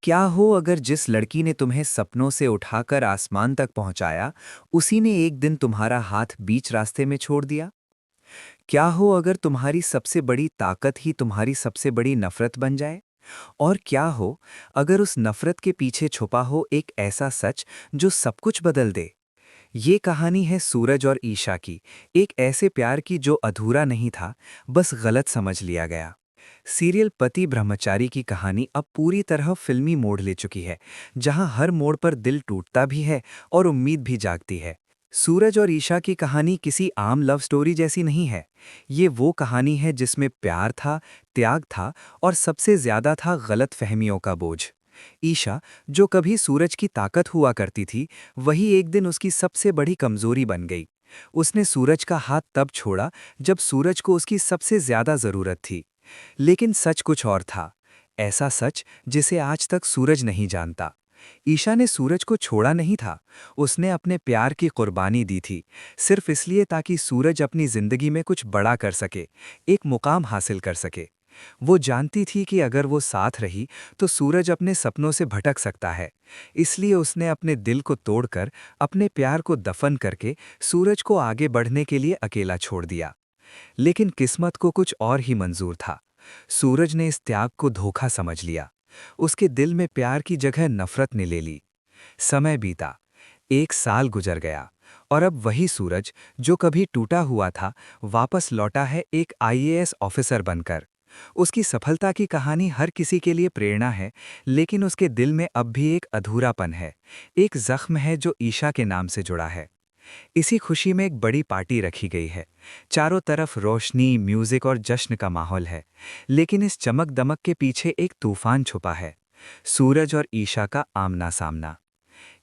क्या हो अगर जिस लड़की ने तुम्हें सपनों से उठाकर आसमान तक पहुंचाया, उसी ने एक दिन तुम्हारा हाथ बीच रास्ते में छोड़ दिया? क्या हो अगर तुम्हारी सबसे बड़ी ताकत ही तुम्हारी सबसे बड़ी नफरत बन जाए? और क्या हो अगर उस नफरत के पीछे छुपा हो एक ऐसा सच जो सब कुछ बदल दे? ये कहानी है सूरज और ईशा की, एक ऐसे प्यार की जो अधूरा नहीं था, बस गलत समझ लिया गया। सीरियल पति ब्रह्मचारी की कहानी अब पूरी तरह फिल्मी मोड़ ले चुकी है, जहां हर मोड़ पर दिल टूटता भी है और उम्मीद भी जागती है। सूरज और ईशा की कहानी किसी आम लव स्टोरी जैसी नहीं है। ये वो कहानी है जिसमें प्यार था, त्याग था और सबसे ज्यादा था गलत फहमियों का बोझ। ईशा, जो कभी सूरज की ताकत हुआ करती थी, वही एक दिन उसकी सबसे बड़ी कमजोरी बन गई। उसने सूरज का हाथ तब छोड़ा जब सूरज को उसकी सबसे ज्यादा जरूरत थी। लेकिन सच कुछ और था, ऐसा सच जिसे आज तक सूरज नहीं जानता। ईशा ने सूरज को छोड़ा नहीं था, उसने अपने प्यार की कुर्बानी दी थी, सिर्फ इसलिए ताकि सूरज अपनी जिंदगी में कुछ बड़ा कर सके, एक मुकाम हासिल कर सके। वो जानती थी कि अगर वो साथ रही तो सूरज अपने सपनों से भटक सकता है। इसलिए उसने अपने दिल को तोड़कर, अपने प्यार को दफन करके सूरज को आगे बढ़ने के लिए अकेला छोड़ दिया। लेकिन किस्मत को कुछ और ही मंजूर था। सूरज ने इस त्याग को धोखा समझ लिया। उसके दिल में प्यार की जगह नफरत ने ले ली। समय बीता, 1 साल गुजर गया, और अब वही सूरज जो कभी टूटा हुआ था, वापस लौटा है एक आईएएस ऑफिसर बनकर। उसकी सफलता की कहानी हर किसी के लिए प्रेरणा है, लेकिन उसके दिल में अब भी एक अधूरापन है, एक जख्म है जो ईशा के नाम से जुड़ा है। इसी खुशी में एक बड़ी पार्टी रखी गई है। चारों तरफ रोशनी, म्यूजिक और जश्न का माहौल है। लेकिन इस चमक दमक के पीछे एक तूफान छुपा है। सूरज और ईशा का आमना सामना।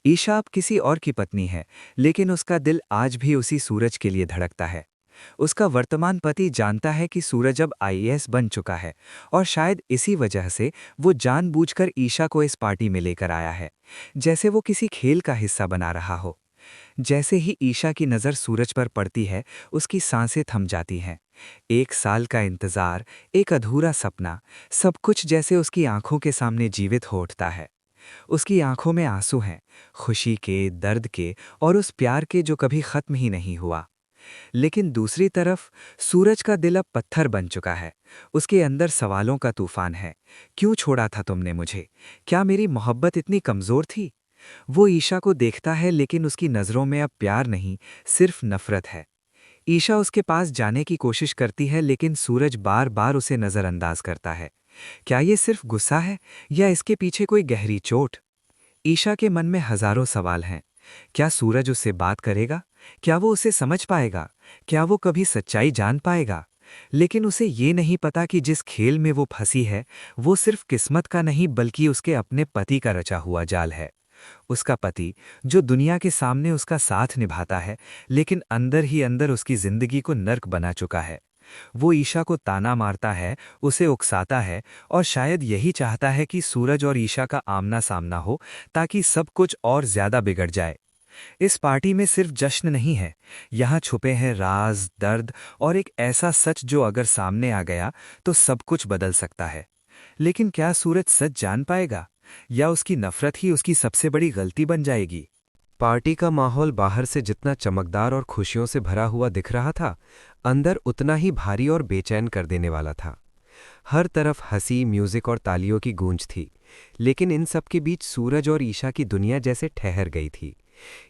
ईशा अब किसी और की पत्नी है, लेकिन उसका दिल आज भी उसी सूरज के लिए धड़कता है। उसका वर्तमान पति जानता है कि सूरज अब आईएएस बन चुका है, और शायद इसी वजह से वो जानबूझकर ईशा को इस पार्टी में लेकर आया है, जैसे वो किसी खेल का हिस्सा बना रहा हो। जैसे ही ईशा की नज़र सूरज पर पड़ती है, उसकी सांसें थम जाती हैं। 1 साल का इंतज़ार, एक अधूरा सपना, सब कुछ जैसे उसकी आंखों के सामने जीवित हो उठता है। उसकी आंखों में आंसू हैं, खुशी के, दर्द के और उस प्यार के जो कभी खत्म ही नहीं हुआ। लेकिन दूसरी तरफ सूरज का दिल अब पत्थर बन चुका है। उसके अंदर सवालों का तूफान है। क्यों छोड़ा था तुमने मुझे? क्या मेरी मोहब्बत इतनी कमज़ोर थी? वो ईशा को देखता है, लेकिन उसकी नज़रों में अब प्यार नहीं, सिर्फ नफरत है। ईशा उसके पास जाने की कोशिश करती है, लेकिन सूरज बार बार उसे नज़रअंदाज करता है। क्या ये सिर्फ गुस्सा है, या इसके पीछे कोई गहरी चोट? ईशा के मन में हजारों सवाल हैं। क्या सूरज उससे बात करेगा? क्या वो उसे समझ पाएगा? क्या वो कभी सच्चाई जान पाएगा? लेकिन उसे ये नहीं पता कि जिस खेल में वो फंसी है, वो सिर्फ किस्मत का नहीं, बल्कि उसके अपने पति का रचा हुआ जाल है। उसका पति, जो दुनिया के सामने उसका साथ निभाता है, लेकिन अंदर ही अंदर उसकी जिंदगी को नर्क बना चुका है। वो ईशा को ताना मारता है, उसे उकसाता है, और शायद यही चाहता है कि सूरज और ईशा का आमना सामना हो, ताकि सब कुछ और ज्यादा बिगड़ जाए। इस पार्टी में सिर्फ जश्न नहीं है, यहाँ छुपे हैं राज, दर्द और एक ऐसा सच जो अगर सामने आ गया तो सब कुछ बदल सकता है। लेकिन क्या सूरज सच जान पाएगा, या उसकी नफरत ही उसकी सबसे बड़ी गलती बन जाएगी? पार्टी का माहौल बाहर से जितना चमकदार और खुशियों से भरा हुआ दिख रहा था, अंदर उतना ही भारी और बेचैन कर देने वाला था। हर तरफ हंसी, म्यूजिक और तालियों की गूंज थी, लेकिन इन सब के बीच सूरज और ईशा की दुनिया जैसे ठहर गई थी।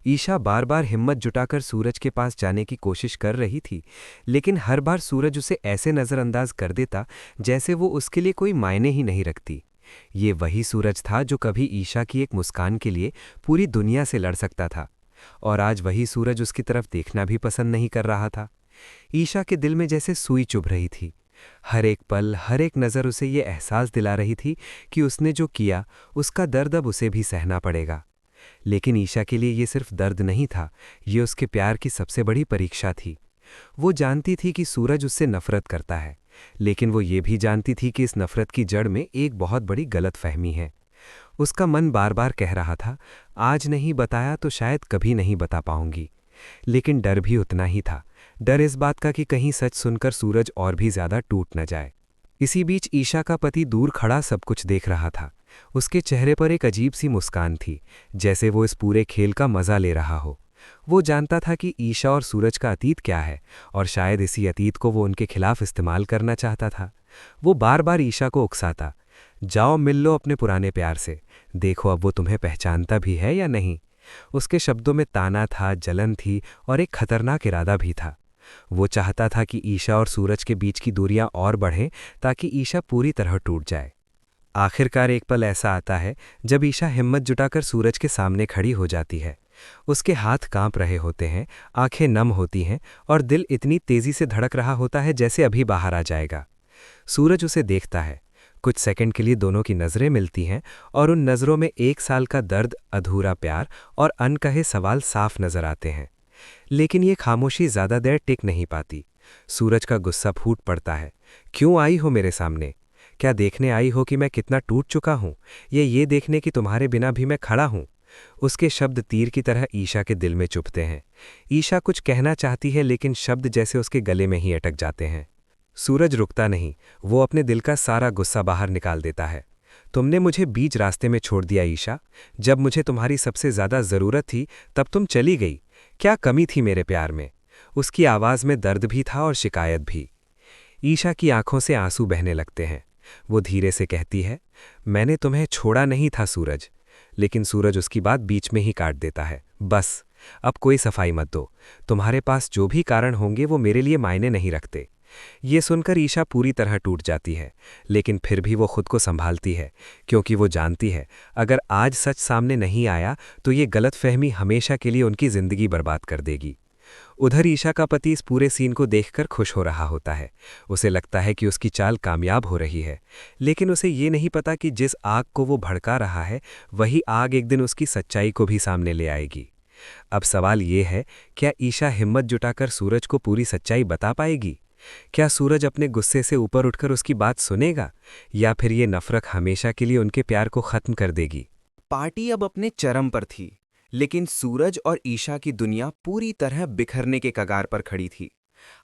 ईशा बार बार हिम्मत जुटाकर सूरज के पास जाने की कोशिश कर रही थी, लेकिन हर बार सूरज उसे ऐसे नज़रअंदाज कर देता जैसे वो उसके लिए कोई मायने ही नहीं रखती। ये वही सूरज था जो कभी ईशा की एक मुस्कान के लिए पूरी दुनिया से लड़ सकता था, और आज वही सूरज उसकी तरफ देखना भी पसंद नहीं कर रहा था। ईशा के दिल में जैसे सुई चुभ रही थी। हर एक पल, हर एक नज़र उसे ये एहसास दिला रही थी कि उसने जो किया, उसका दर्द अब उसे भी सहना पड़ेगा। लेकिन ईशा के लिए ये सिर्फ दर्द नहीं था, ये उसके प्यार की सबसे बड़ी परीक्षा थी। वो जानती थी कि सूरज उससे नफरत करता है, लेकिन वो ये भी जानती थी कि इस नफरत की जड़ में एक बहुत बड़ी गलतफहमी है। उसका मन बार बार कह रहा था, आज नहीं बताया तो शायद कभी नहीं बता पाऊंगी। लेकिन डर भी उतना ही था, डर इस बात का कि कहीं सच सुनकर सूरज और भी ज्यादा टूट न जाए। इसी बीच ईशा का पति दूर खड़ा सब कुछ देख रहा था, उसके चेहरे पर एक अजीब सी मुस्कान थी, जैसे वो इस पूरे खेल का मजा ले रहा हो। वो जानता था कि ईशा और सूरज का अतीत क्या है, और शायद इसी अतीत को वो उनके खिलाफ इस्तेमाल करना चाहता था। वो बार बार ईशा को उकसाता, जाओ मिल लो अपने पुराने प्यार से, देखो अब वो तुम्हें पहचानता भी है या नहीं। उसके शब्दों में ताना था, जलन थी और एक खतरनाक इरादा भी था। वो चाहता था कि ईशा और सूरज के बीच की दूरियां और बढ़ें, ताकि ईशा पूरी तरह टूट जाए। आखिरकार एक पल ऐसा आता है जब ईशा हिम्मत जुटाकर सूरज के सामने खड़ी हो जाती है। उसके हाथ कांप रहे होते हैं, आंखें नम होती हैं और दिल इतनी तेजी से धड़क रहा होता है जैसे अभी बाहर आ जाएगा। सूरज उसे देखता है। कुछ सेकंड के लिए दोनों की नज़रें मिलती हैं और उन नज़रों में 1 साल का दर्द, अधूरा प्यार और अनकहे सवाल साफ नजर आते हैं। लेकिन ये खामोशी ज़्यादा देर टिक नहीं पाती। सूरज का गुस्सा फूट पड़ता है। क्यों आई हो मेरे सामने? क्या देखने आई हो कि मैं कितना टूट चुका हूं, ये देखने कि तुम्हारे बिना भी मैं खड़ा हूं? उसके शब्द तीर की तरह ईशा के दिल में चुभते हैं। ईशा कुछ कहना चाहती है, लेकिन शब्द जैसे उसके गले में ही अटक जाते हैं। सूरज रुकता नहीं, वो अपने दिल का सारा गुस्सा बाहर निकाल देता है। तुमने मुझे बीच रास्ते में छोड़ दिया ईशा। जब मुझे तुम्हारी सबसे ज़्यादा ज़रूरत थी तब तुम चली गई। क्या कमी थी मेरे प्यार में? उसकी आवाज़ में दर्द भी था और शिकायत भी। ईशा की आंखों से आंसू बहने लगते हैं। वो धीरे से कहती है, मैंने तुम्हें छोड़ा नहीं था सूरज। लेकिन सूरज उसकी बात बीच में ही काट देता है। बस, अब कोई सफाई मत दो। तुम्हारे पास जो भी कारण होंगे वो मेरे लिए मायने नहीं रखते। ये सुनकर ईशा पूरी तरह टूट जाती है, लेकिन फिर भी वो खुद को संभालती है, क्योंकि वो जानती है अगर आज सच सामने नहीं आया तो ये गलतफहमी हमेशा के लिए उनकी जिंदगी बर्बाद कर देगी। उधर ईशा का पति इस पूरे सीन को देखकर खुश हो रहा होता है। उसे लगता है कि उसकी चाल कामयाब हो रही है, लेकिन उसे ये नहीं पता कि जिस आग को वो भड़का रहा है वही आग एक दिन उसकी सच्चाई को भी सामने ले आएगी। अब सवाल ये है, क्या ईशा हिम्मत जुटाकर सूरज को पूरी सच्चाई बता पाएगी? क्या सूरज अपने गुस्से से ऊपर उठकर उसकी बात सुनेगा, या फिर ये नफरत हमेशा के लिए उनके प्यार को खत्म कर देगी? पार्टी अब अपने चरम पर थी, लेकिन सूरज और ईशा की दुनिया पूरी तरह बिखरने के कगार पर खड़ी थी।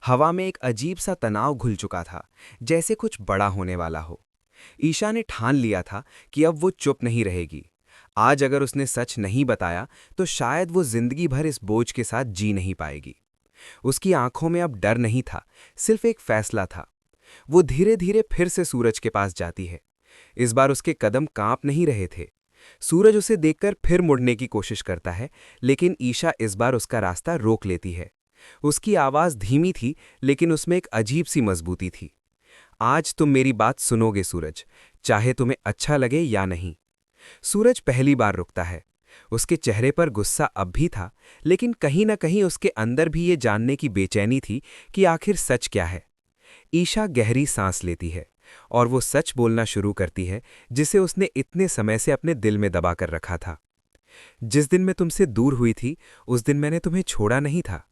हवा में एक अजीब सा तनाव घुल चुका था, जैसे कुछ बड़ा होने वाला हो। ईशा ने ठान लिया था कि अब वो चुप नहीं रहेगी। आज अगर उसने सच नहीं बताया तो शायद वो जिंदगी भर इस बोझ के साथ जी नहीं पाएगी। उसकी आंखों में अब डर नहीं था, सिर्फ एक फैसला था। वो धीरे धीरे फिर से सूरज के पास जाती है। इस बार उसके कदम कांप नहीं रहे थे। सूरज उसे देखकर फिर मुड़ने की कोशिश करता है, लेकिन ईशा इस बार उसका रास्ता रोक लेती है। उसकी आवाज धीमी थी, लेकिन उसमें एक अजीब सी मजबूती थी। आज तुम मेरी बात सुनोगे सूरज, चाहे तुम्हें अच्छा लगे या नहीं। सूरज पहली बार रुकता है। उसके चेहरे पर गुस्सा अब भी था, लेकिन कहीं न कहीं उसके अंदर भी ये जानने की बेचैनी थी कि आखिर सच क्या है। ईशा गहरी सांस लेती है और वो सच बोलना शुरू करती है, जिसे उसने इतने समय से अपने दिल में दबा कर रखा था। जिस दिन मैं तुमसे दूर हुई थी, उस दिन मैंने तुम्हें छोड़ा नहीं था।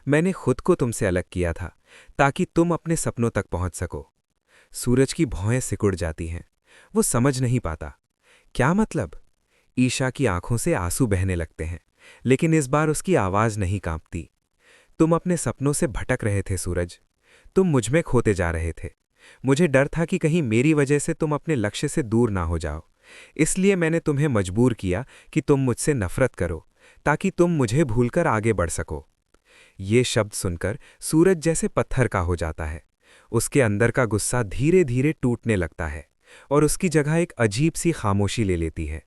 मैंने खुद को तुमसे अलग किया था, ताकि तुम अपने सपनों तक पहुंच सको। सूरज की भौहें सिकुड़ जाती हैं। वो समझ नहीं पाता। क्या मतलब? ईशा की आंखों से आंसू बहने लगते हैं, लेकिन इस बार उसकी आवाज नहीं कांपती। तुम अपने सपनों से भटक रहे थे सूरज। तुम मुझ में खोते जा रहे थे। मुझे डर था कि कहीं मेरी वजह से तुम अपने लक्ष्य से दूर ना हो जाओ। इसलिए मैंने तुम्हें मजबूर किया कि तुम मुझसे नफरत करो, ताकि तुम मुझे भूलकर आगे बढ़ सको। ये शब्द सुनकर सूरज जैसे पत्थर का हो जाता है। उसके अंदर का गुस्सा धीरे धीरे टूटने लगता है और उसकी जगह एक अजीब सी खामोशी ले लेती है।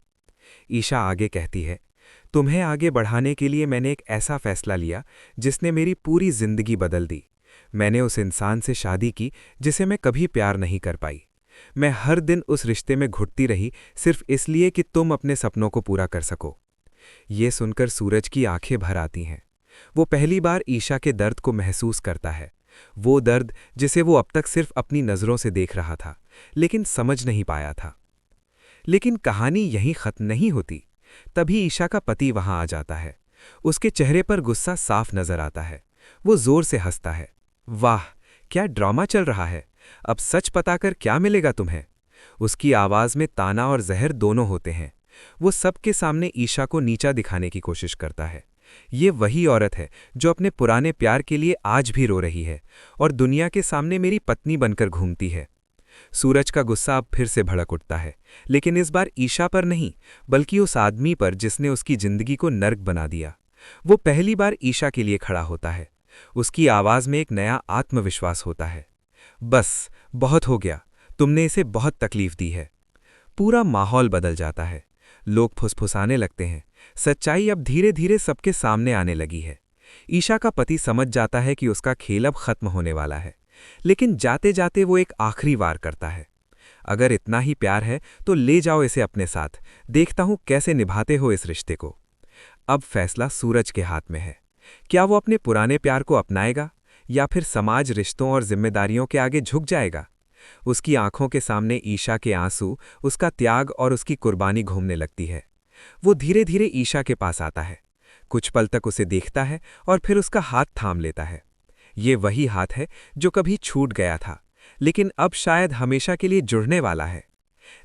ईशा आगे कहती है, तुम्हें आगे बढ़ाने के लिए मैंने एक ऐसा फैसला लिया जिसने मेरी पूरी जिंदगी बदल दी। मैंने उस इंसान से शादी की जिसे मैं कभी प्यार नहीं कर पाई। मैं हर दिन उस रिश्ते में घुटती रही, सिर्फ इसलिए कि तुम अपने सपनों को पूरा कर सको। ये सुनकर सूरज की आंखें भर आती हैं। वो पहली बार ईशा के दर्द को महसूस करता है, वो दर्द जिसे वो अब तक सिर्फ अपनी नज़रों से देख रहा था, लेकिन समझ नहीं पाया था। लेकिन कहानी यहीं खत्म नहीं होती। तभी ईशा का पति वहां आ जाता है। उसके चेहरे पर गुस्सा साफ नजर आता है। वो जोर से हंसता है। वाह, क्या ड्रामा चल रहा है! अब सच पताकर क्या मिलेगा तुम्हें? उसकी आवाज में ताना और जहर दोनों होते हैं। वो सबके सामने ईशा को नीचा दिखाने की कोशिश करता है। ये वही औरत है जो अपने पुराने प्यार के लिए आज भी रो रही है और दुनिया के सामने मेरी पत्नी बनकर घूमती है। सूरज का गुस्सा अब फिर से भड़क उठता है, लेकिन इस बार ईशा पर नहीं, बल्कि उस आदमी पर जिसने उसकी जिंदगी को नर्क बना दिया। वो पहली बार ईशा के लिए खड़ा होता है। उसकी आवाज में एक नया आत्मविश्वास होता है। बस, बहुत हो गया, तुमने इसे बहुत तकलीफ दी है। पूरा माहौल बदल जाता है। लोग फुसफुसाने लगते हैं। सच्चाई अब धीरे धीरे सबके सामने आने लगी है। ईशा का पति समझ जाता है कि उसका खेल अब खत्म होने वाला है, लेकिन जाते जाते वो एक आखिरी वार करता है। अगर इतना ही प्यार है तो ले जाओ इसे अपने साथ, देखता हूं कैसे निभाते हो इस रिश्ते को। अब फैसला सूरज के हाथ में है। क्या वो अपने पुराने प्यार को अपनाएगा या फिर समाज, रिश्तों और जिम्मेदारियों के आगे झुक जाएगा? उसकी आंखों के सामने ईशा के आंसू, उसका त्याग और उसकी कुर्बानी घूमने लगती है। वो धीरे धीरे ईशा के पास आता है, कुछ पल तक उसे देखता है और फिर उसका हाथ थाम लेता है। ये वही हाथ है जो कभी छूट गया था, लेकिन अब शायद हमेशा के लिए जुड़ने वाला है।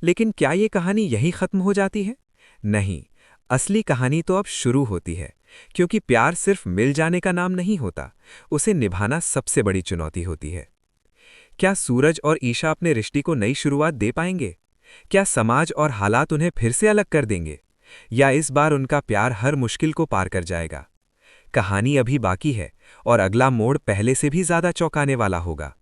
लेकिन क्या ये कहानी यहीं खत्म हो जाती है? नहीं, असली कहानी तो अब शुरू होती है, क्योंकि प्यार सिर्फ मिल जाने का नाम नहीं होता, उसे निभाना सबसे बड़ी चुनौती होती है। क्या सूरज और ईशा अपने रिश्ते को नई शुरुआत दे पाएंगे? क्या समाज और हालात उन्हें फिर से अलग कर देंगे, या इस बार उनका प्यार हर मुश्किल को पार कर जाएगा? कहानी अभी बाकी है और अगला मोड़ पहले से भी ज्यादा चौंकाने वाला होगा।